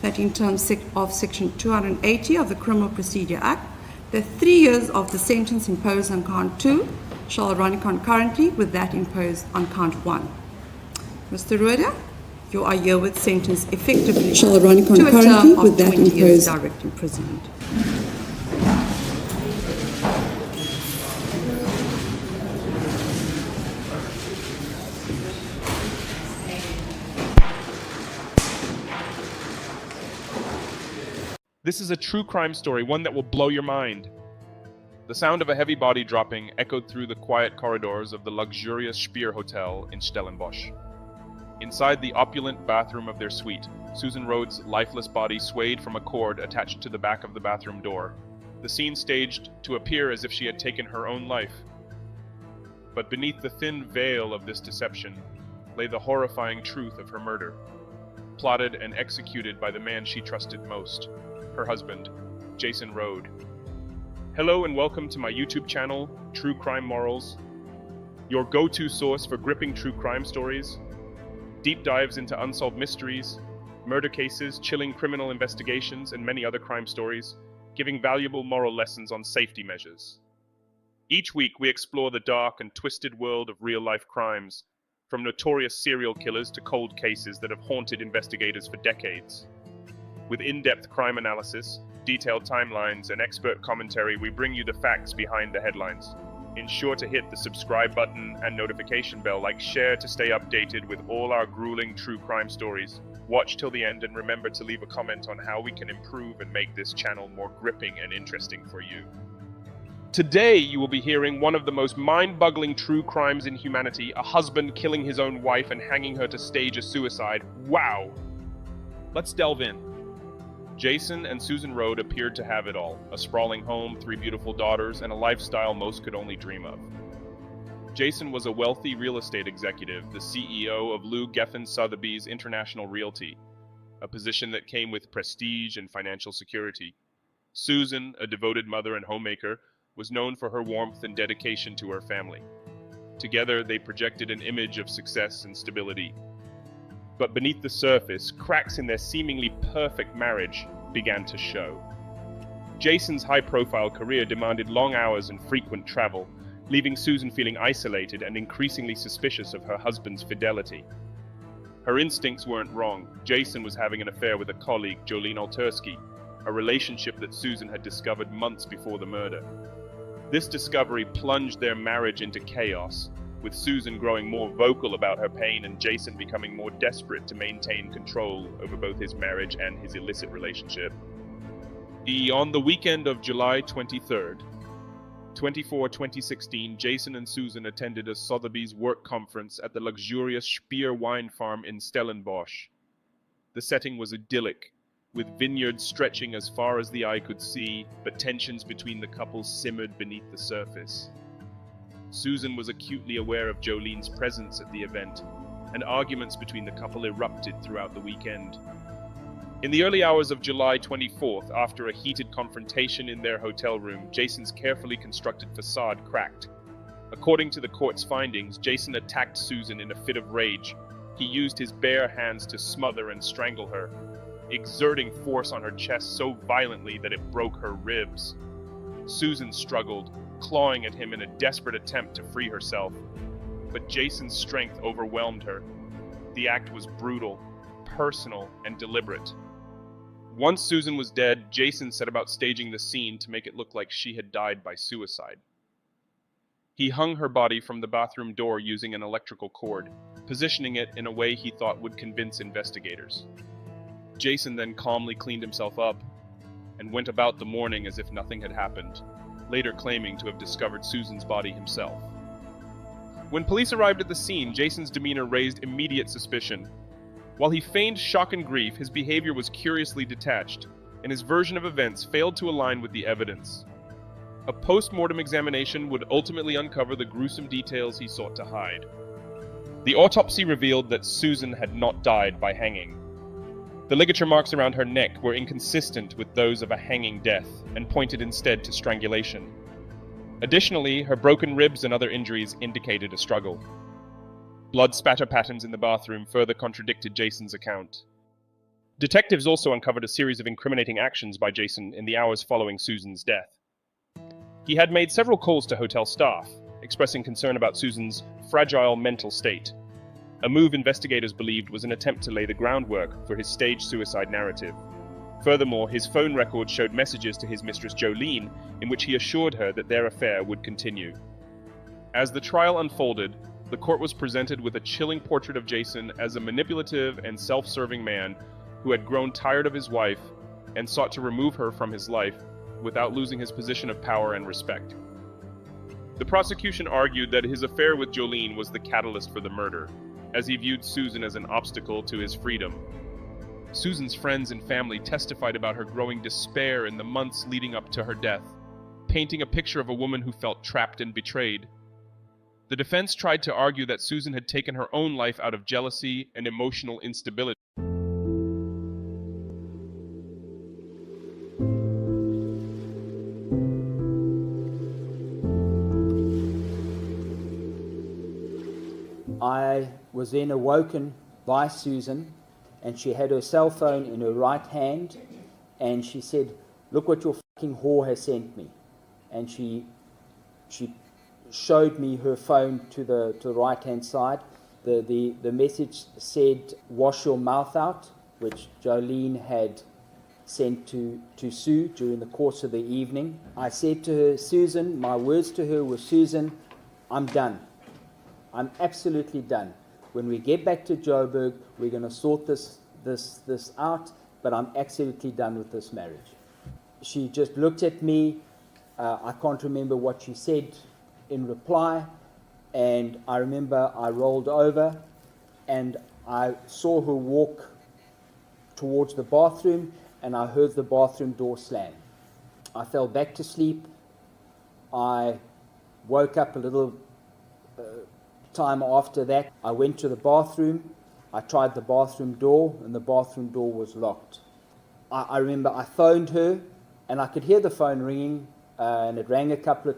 that in terms of Section 280 of the Criminal Procedure Act, the 3 years of the sentence imposed on count 2 shall run concurrently with that imposed on count 1. Mr. Roeder, you are herewith sentenced effectively shall run to a term concurrently of with that 20 years imposed. direct imprisonment. This is a true crime story, one that will blow your mind. The sound of a heavy body dropping echoed through the quiet corridors of the luxurious Speer Hotel in Stellenbosch. Inside the opulent bathroom of their suite, Susan Rhodes' lifeless body swayed from a cord attached to the back of the bathroom door, the scene staged to appear as if she had taken her own life. But beneath the thin veil of this deception lay the horrifying truth of her murder, plotted and executed by the man she trusted most, her husband, Jason Rode. Hello and welcome to my YouTube channel, True Crime Morals, your go-to source for gripping true crime stories, deep dives into unsolved mysteries, murder cases, chilling criminal investigations, and many other crime stories, giving valuable moral lessons on safety measures. Each week we explore the dark and twisted world of real-life crimes, from notorious serial killers to cold cases that have haunted investigators for decades. With in-depth crime analysis, detailed timelines, and expert commentary, we bring you the facts behind the headlines. Ensure to hit the subscribe button and notification bell, like share to stay updated with all our grueling true crime stories. Watch till the end and remember to leave a comment on how we can improve and make this channel more gripping and interesting for you. Today you will be hearing one of the most mind-boggling true crimes in humanity, a husband killing his own wife and hanging her to stage a suicide. Wow! Let's delve in. Jason and Susan Rode appeared to have it all, a sprawling home, 3 beautiful daughters, and a lifestyle most could only dream of. Jason was a wealthy real estate executive, the CEO of Lou Geffen Sotheby's International Realty, a position that came with prestige and financial security. Susan, a devoted mother and homemaker, was known for her warmth and dedication to her family. Together, they projected an image of success and stability. But beneath the surface, cracks in their seemingly perfect marriage began to show. Jason's high-profile career demanded long hours and frequent travel, leaving Susan feeling isolated and increasingly suspicious of her husband's fidelity. Her instincts weren't wrong. Jason was having an affair with a colleague, Jolene Altersky, a relationship that Susan had discovered months before the murder. This discovery plunged their marriage into chaos, with Susan growing more vocal about her pain and Jason becoming more desperate to maintain control over both his marriage and his illicit relationship. On the weekend of July 23rd, 2016, Jason and Susan attended a Sotheby's work conference at the luxurious Speer wine farm in Stellenbosch. The setting was idyllic, with vineyards stretching as far as the eye could see, but tensions between the couple simmered beneath the surface. Susan was acutely aware of Jolene's presence at the event, and arguments between the couple erupted throughout the weekend. In the early hours of July 24th, after a heated confrontation in their hotel room, Jason's carefully constructed facade cracked. According to the court's findings, Jason attacked Susan in a fit of rage. He used his bare hands to smother and strangle her, exerting force on her chest so violently that it broke her ribs. Susan struggled, clawing at him in a desperate attempt to free herself. But Jason's strength overwhelmed her. The act was brutal, personal, and deliberate. Once Susan was dead, Jason set about staging the scene to make it look like she had died by suicide. He hung her body from the bathroom door using an electrical cord, positioning it in a way he thought would convince investigators. Jason then calmly cleaned himself up and went about the morning as if nothing had happened, later claiming to have discovered Susan's body himself. When police arrived at the scene, Jason's demeanor raised immediate suspicion. While he feigned shock and grief, his behavior was curiously detached, and his version of events failed to align with the evidence. A post-mortem examination would ultimately uncover the gruesome details he sought to hide. The autopsy revealed that Susan had not died by hanging. The ligature marks around her neck were inconsistent with those of a hanging death and pointed instead to strangulation. Additionally, her broken ribs and other injuries indicated a struggle. Blood spatter patterns in the bathroom further contradicted Jason's account. Detectives also uncovered a series of incriminating actions by Jason in the hours following Susan's death. He had made several calls to hotel staff, expressing concern about Susan's fragile mental state, a move investigators believed was an attempt to lay the groundwork for his staged suicide narrative. Furthermore, his phone records showed messages to his mistress Jolene in which he assured her that their affair would continue. As the trial unfolded, the court was presented with a chilling portrait of Jason as a manipulative and self-serving man who had grown tired of his wife and sought to remove her from his life without losing his position of power and respect. The prosecution argued that his affair with Jolene was the catalyst for the murder, as he viewed Susan as an obstacle to his freedom. Susan's friends and family testified about her growing despair in the months leading up to her death, painting a picture of a woman who felt trapped and betrayed. The defense tried to argue that Susan had taken her own life out of jealousy and emotional instability. I was then awoken by Susan, and she had her cell phone in her right hand, and she said, "Look what your fucking whore has sent me." And she showed me her phone to the right-hand side. The message said, "Wash your mouth out," which Jolene had sent to Sue during the course of the evening. I said to her, "Susan," my words to her were, "Susan, I'm done. I'm absolutely done. When we get back to Joburg, we're going to sort this out, but I'm absolutely done with this marriage." She just looked at me. I can't remember what she said in reply, and I remember I rolled over and I saw her walk towards the bathroom, and I heard the bathroom door slam. I fell back to sleep. I woke up a little time after that. I went to the bathroom. I tried the bathroom door, and the bathroom door was locked. I remember I phoned her, and I could hear the phone ringing, and it rang a couple of